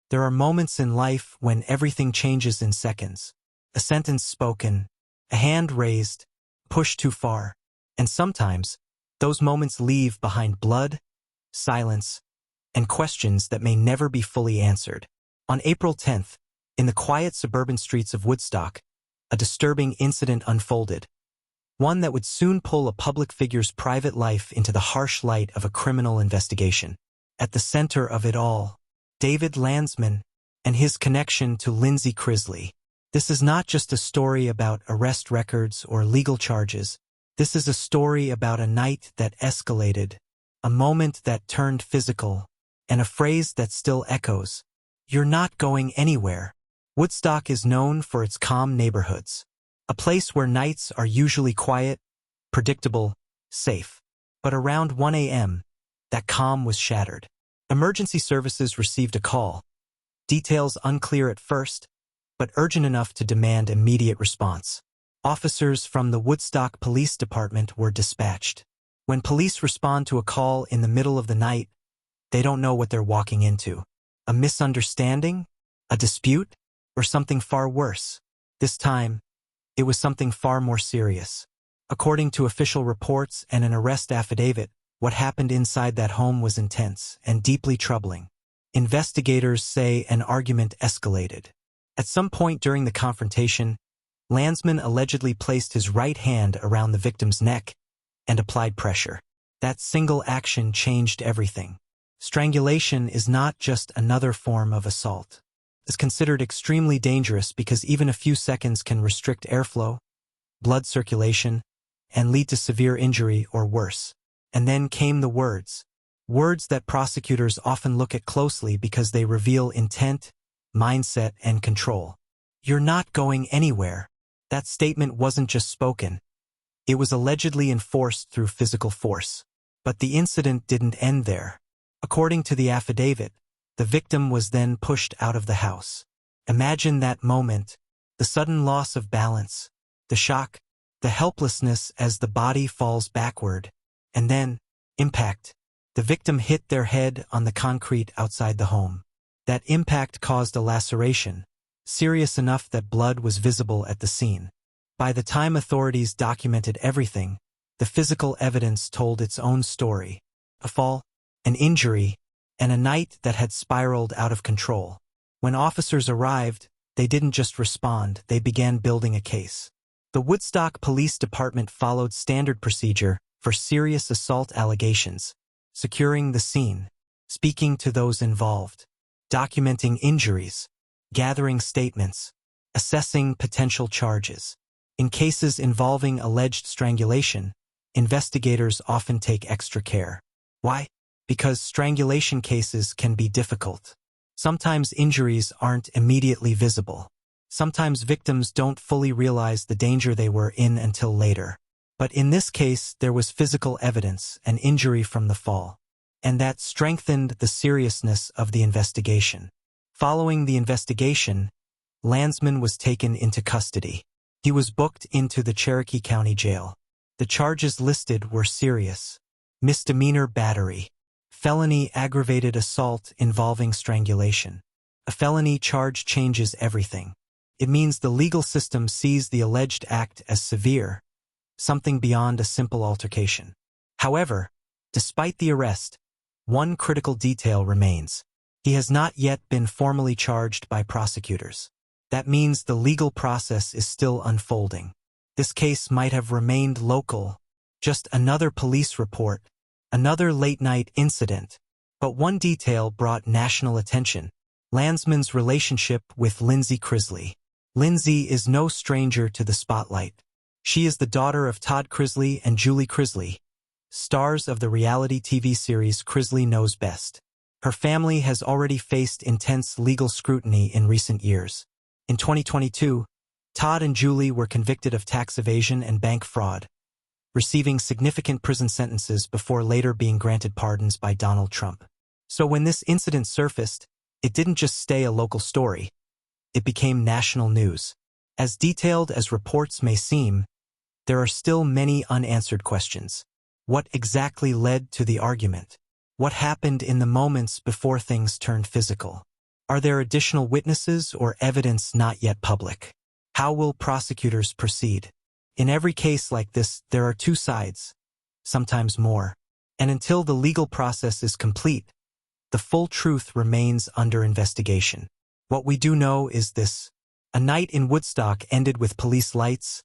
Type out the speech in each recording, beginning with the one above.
There are moments in life when everything changes in seconds. A sentence spoken, a hand raised, push too far. And sometimes, those moments leave behind blood, silence, and questions that may never be fully answered. On April 10th, in the quiet suburban streets of Woodstock, a disturbing incident unfolded. One that would soon pull a public figure's private life into the harsh light of a criminal investigation. At the center of it all, David Landsman and his connection to Lindsie Chrisley. This is not just a story about arrest records or legal charges. This is a story about a night that escalated, a moment that turned physical, and a phrase that still echoes. You're not going anywhere. Woodstock is known for its calm neighborhoods, a place where nights are usually quiet, predictable, safe. But around 1 a.m., that calm was shattered. Emergency services received a call. Details unclear at first, but urgent enough to demand immediate response. Officers from the Woodstock Police Department were dispatched. When police respond to a call in the middle of the night, they don't know what they're walking into. A misunderstanding? A dispute? Or something far worse? This time, it was something far more serious. According to official reports and an arrest affidavit, what happened inside that home was intense and deeply troubling. Investigators say an argument escalated. At some point during the confrontation, Landsman allegedly placed his right hand around the victim's neck and applied pressure. That single action changed everything. Strangulation is not just another form of assault. It's considered extremely dangerous because even a few seconds can restrict airflow, blood circulation, and lead to severe injury or worse. And then came the words that prosecutors often look at closely because they reveal intent, mindset, and control. You're not going anywhere. That statement wasn't just spoken. It was allegedly enforced through physical force. But the incident didn't end there. According to the affidavit, the victim was then pushed out of the house. Imagine that moment, the sudden loss of balance, the shock, the helplessness as the body falls backward, and then, impact. The victim hit their head on the concrete outside the home. That impact caused a laceration, serious enough that blood was visible at the scene. By the time authorities documented everything, the physical evidence told its own story. A fall, an injury, and a night that had spiraled out of control. When officers arrived, they didn't just respond, they began building a case. The Woodstock Police Department followed standard procedure for serious assault allegations, securing the scene, speaking to those involved, documenting injuries, gathering statements, assessing potential charges. In cases involving alleged strangulation, investigators often take extra care. Why? Because strangulation cases can be difficult. Sometimes injuries aren't immediately visible. Sometimes victims don't fully realize the danger they were in until later. But in this case, there was physical evidence, an injury from the fall. And that strengthened the seriousness of the investigation. Following the investigation, Landsman was taken into custody. He was booked into the Cherokee County Jail. The charges listed were serious: misdemeanor battery, felony aggravated assault involving strangulation. A felony charge changes everything. It means the legal system sees the alleged act as severe, something beyond a simple altercation. However, despite the arrest, one critical detail remains. He has not yet been formally charged by prosecutors. That means the legal process is still unfolding. This case might have remained local, just another police report, another late-night incident. But one detail brought national attention: Landsman's relationship with Lindsie Chrisley. Lindsie is no stranger to the spotlight. She is the daughter of Todd Chrisley and Julie Chrisley, stars of the reality TV series Chrisley Knows Best. Her family has already faced intense legal scrutiny in recent years. In 2022, Todd and Julie were convicted of tax evasion and bank fraud, receiving significant prison sentences before later being granted pardons by Donald Trump. So when this incident surfaced, it didn't just stay a local story. It became national news. As detailed as reports may seem, there are still many unanswered questions. What exactly led to the argument? What happened in the moments before things turned physical? Are there additional witnesses or evidence not yet public? How will prosecutors proceed? In every case like this, there are two sides, sometimes more. And until the legal process is complete, the full truth remains under investigation. What we do know is this: a night in Woodstock ended with police lights,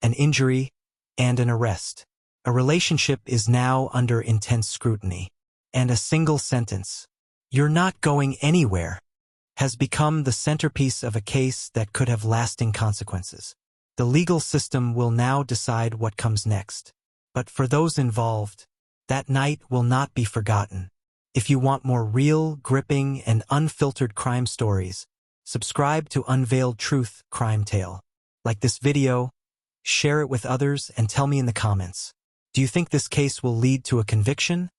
an injury, and an arrest. A relationship is now under intense scrutiny. And a single sentence, "You're not going anywhere," has become the centerpiece of a case that could have lasting consequences. The legal system will now decide what comes next. But for those involved, that night will not be forgotten. If you want more real, gripping, and unfiltered crime stories, subscribe to Unveiled Truth Crime Tale. Like this video, share it with others, and tell me in the comments. Do you think this case will lead to a conviction?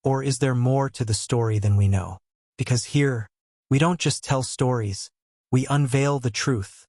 Or is there more to the story than we know? Because here, we don't just tell stories, we unveil the truth.